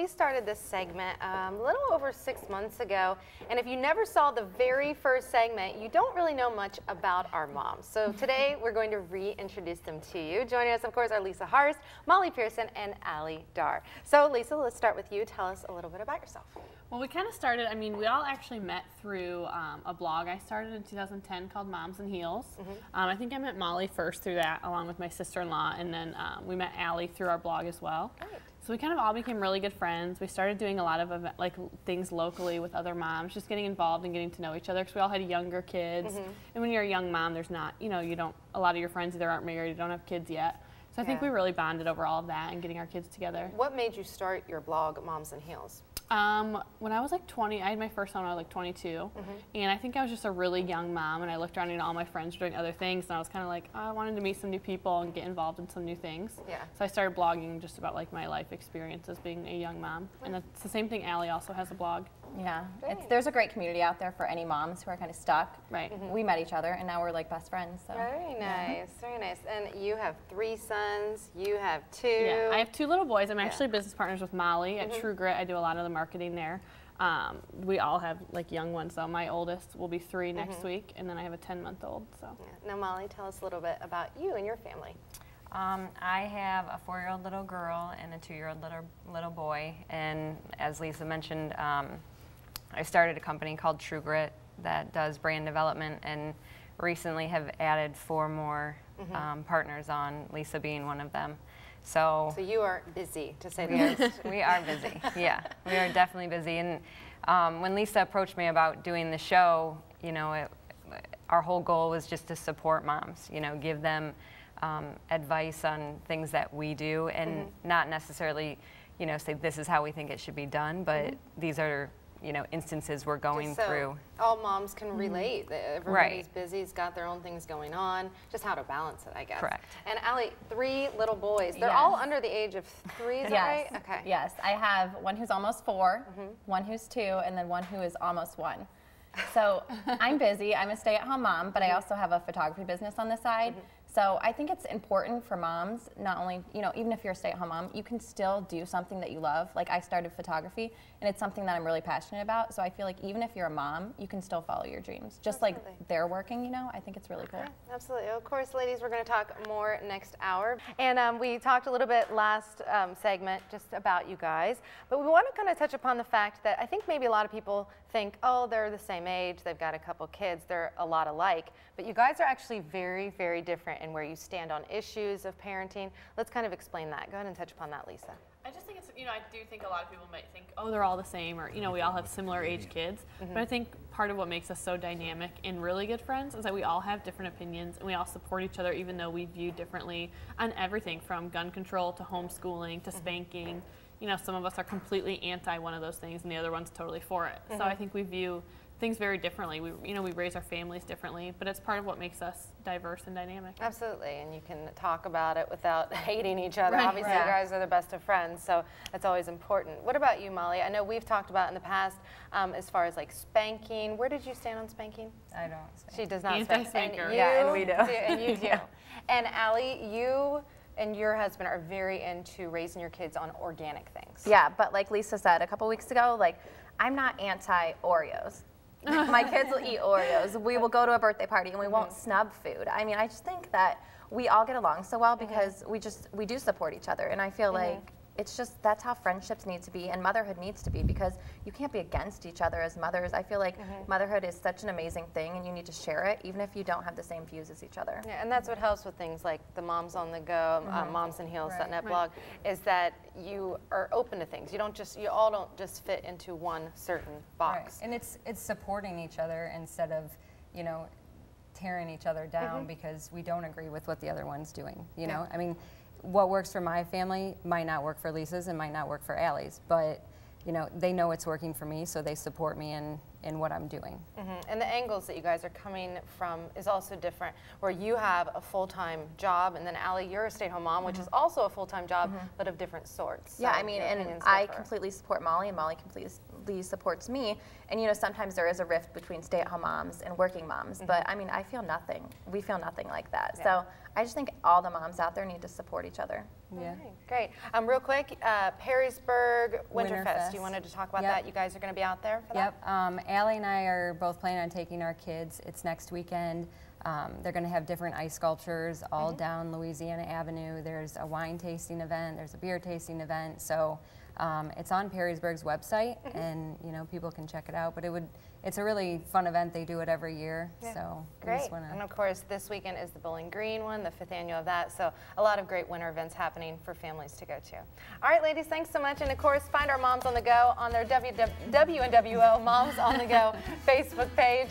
started this segment a little over 6 months ago, and if you never saw the very first segment, you don't really know much about our moms. So today we're going to reintroduce them to you. Joining us, of course, are Lisa Harst, Molly Pearson, and Allie Dar. So Lisa, let's start with you. Tell us a little bit about yourself. Well, we kind of started, I mean, we all actually met through a blog I started in 2010 called Moms and Heels. I think I met Molly first through that, along with my sister-in-law, and then we met Allie through our blog as well. Great. So we kind of all became really good friends. We started doing a lot of things locally with other moms, just getting involved and getting to know each other, because we all had younger kids. And when you're a young mom, there's not, you know, a lot of your friends either aren't married, you don't have kids yet. So I think we really bonded over all of that and getting our kids together. What made you start your blog, Moms and Heels? When I was like 20, I had my first one when I was like 22, and I think I was just a really young mom, and I looked around and all my friends were doing other things, and I was kind of like, oh, I wanted to meet some new people and get involved in some new things. Yeah. So I started blogging just about like my life experience as being a young mom, and it's the same thing. Allie also has a blog. Yeah, there's a great community out there for any moms who are kind of stuck. Right. We met each other, and now we're like best friends. So. Very nice, very nice. And you have 3 sons, you have 2. Yeah, I have 2 little boys. I'm actually business partners with Molly at True Grit. I do a lot of the marketing there. We all have like young ones though. My oldest will be 3 next week, and then I have a 10-month-old. So. Yeah. Now, Molly, tell us a little bit about you and your family. I have a 4-year-old little girl and a 2-year-old little boy, and as Lisa mentioned, I started a company called True Grit that does brand development, and recently have added 4 more partners on, Lisa being one of them. So you are busy, to say the least. We are busy. Yeah, we are definitely busy. And when Lisa approached me about doing the show, you know, our whole goal was just to support moms. You know, give them advice on things that we do, and not necessarily, you know, say this is how we think it should be done, but these are, you know, instances we're going through. All moms can relate. Everybody's busy, has got their own things going on, just how to balance it, I guess. Correct. And Allie, 3 little boys. They're all under the age of 3, is that right? Okay. Yes, I have one who's almost 4, one who's 2, and then one who is almost 1. So I'm busy. I'm a stay-at-home mom, but I also have a photography business on the side. So I think it's important for moms, not only, you know, even if you're a stay-at-home mom, you can still do something that you love. Like I started photography, and it's something that I'm really passionate about. So I feel like even if you're a mom, you can still follow your dreams. Just like they're working, you know, I think it's really cool. Yeah, absolutely. Of course, ladies, we're going to talk more next hour. And we talked a little bit last segment just about you guys. But we want to kind of touch upon the fact that I think maybe a lot of people think, oh, they're the same age, they've got a couple kids, they're a lot alike. But you guys are actually very, very different in where you stand on issues of parenting. Let's kind of explain that. Go ahead and touch upon that, Lisa. I just think it's, you know, I do think a lot of people might think, oh, they're all the same, or, you know, we all have similar age kids. But I think part of what makes us so dynamic and really good friends is that we all have different opinions, and we all support each other, even though we view differently on everything from gun control to homeschooling to spanking. You know, some of us are completely anti one of those things, and the other one's totally for it. So I think we view things very differently. We, you know, we raise our families differently, but it's part of what makes us diverse and dynamic. Absolutely, and you can talk about it without hating each other. Obviously, you guys are the best of friends, so that's always important. What about you, Molly? I know we've talked about in the past as far as like spanking. Where did you stand on spanking? I don't spank. She does not spank. And we do. And you do. And Allie, you and your husband are very into raising your kids on organic things. Yeah, but like Lisa said a couple weeks ago, like I'm not anti-Oreos. My kids will eat Oreos. We will go to a birthday party and we won't snub food. I mean, I just think that we all get along so well because we do support each other, and I feel like it's just, that's how friendships need to be and motherhood needs to be, because you can't be against each other as mothers. I feel like motherhood is such an amazing thing, and you need to share it even if you don't have the same views as each other. Yeah, and that's what helps with things like the Moms on the Go, Moms and Heels.net blog, is that you are open to things. You don't just, you all don't just fit into one certain box. And it's supporting each other instead of, you know, tearing each other down because we don't agree with what the other one's doing. You know, I mean, what works for my family might not work for Lisa's and might not work for Allie's, but you know, they know it's working for me, so they support me, and in what I'm doing. And the angles that you guys are coming from is also different, where you have a full-time job, and then Allie, you're a stay-at-home mom, which is also a full-time job, but of different sorts. Yeah, So I mean, your and opinions I differ. completely support Molly, and Molly completely supports me. And, you know, sometimes there is a rift between stay-at-home moms and working moms, but I mean, I feel nothing. We feel nothing like that. Yeah. So I just think all the moms out there need to support each other. Yeah. Okay, great. Real quick, Perrysburg Winterfest. Winterfest. You wanted to talk about Yep. that? You guys are going to be out there for that? Yep. Allie and I are both planning on taking our kids. It's next weekend. They're going to have different ice sculptures all down Louisiana Avenue. There's a wine tasting event. There's a beer tasting event. So it's on Perrysburg's website, and you know, people can check it out. But it's a really fun event. They do it every year. Yeah. So we Great. just wanna, And of course, this weekend is the Bowling Green one, the 5th annual of that. So a lot of great winter events happening for families to go to. All right, ladies, thanks so much. And of course, find our Moms on the Go on their WNWO Moms on the Go Facebook page.